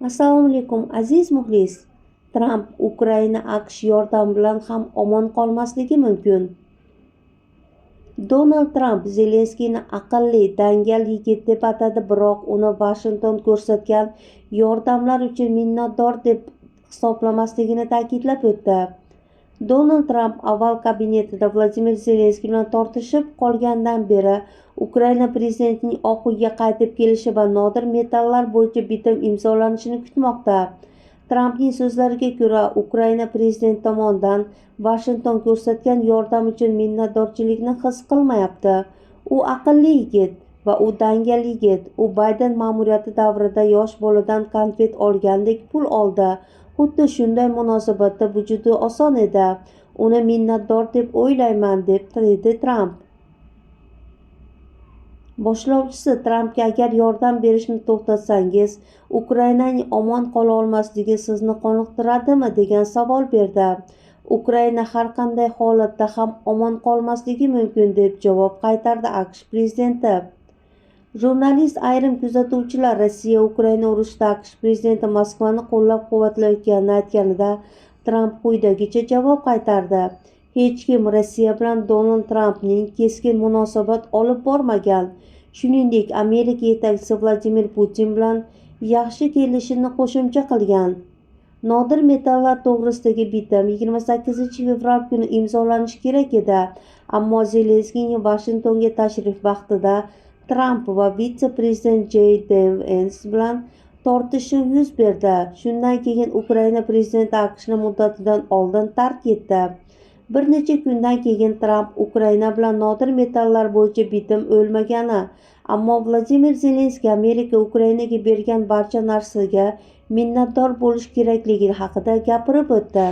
Assalomu alaykum aziz muxlis. Tramp Ukraina AQSh yordami bilan ham omon qolmasligi mumkin. Donald Tramp Zelenskiyni aqlli, dangal yigit deb atadi, biroq uni Vashington ko'rsatgan yordamlar uchun minnatdor deb hisoblamasligini ta'kidlab o'tdi. Donald Tramp Oval kabinetida Vladimir Zelenskiy bilan tortishib qolgandan beri Ukraina prezidentining Oq uyga qaytib kelishi va nodir metallar bo'yicha bitim imzolanishini kutmoqda. Trampning so'zlariga ko'ra, Ukraina prezidenti tomonidan Vashington ko'rsatgan yordam uchun minnatdorchilikni his qilmayapti. U aqlli yigit va u dangal yigit. U Bayden ma'muriyati davrida yosh boladan konfet olgandek pul oldi. Xuddi shunday munosabatda bu juda oson edi. Uni minnatdor deb o'ylayman, deb dedi Tramp. Boshlovchisi Trampga agar yordam berishni to'xtatsangiz, Ukrainaning omon qola olmasligi sizni qoniqtiradimi degan savol berdi. Ukraina har qanday holatda ham omon qolmasligi mumkin deb javob qaytardi AQSh prezidenti. Jurnalist ayrim kuzatuvchilar Rossiya Ukraina urushida AQSh prezidenti Moskvani qo'llab-quvvatlayotganini aytganida Tramp quyidagicha javob qaytardi. Hech kim Rossiya bilan Donald Trampning keskin munosabat olib bormagan. Shuningdek, Amerika yetakchisi Vladimir Putin bilan yaxshi kelishini qo'shimcha qilgan. Nodir metallar to'g'risidagi bitim 28-fevral kuni imzolanishi kerak edi, ammo Zelenskiyning Vashingtonga tashrif vaqtida Tramp va vitse-prezident J.D. Vance bilan tortishuv yuz berdi. Shundan keyin Ukraina prezidenti AQShni muddatidan oldin tark etdi. Bir necha kundan keyin Tramp Ukraina bilan nodir metallar bo'yicha bitim o'lmagani, ammo Vladimir Zelenskiy Amerika Ukrainaga bergan barcha narsaga minnatdor bo'lish kerakligi haqida gapirib o'tdi.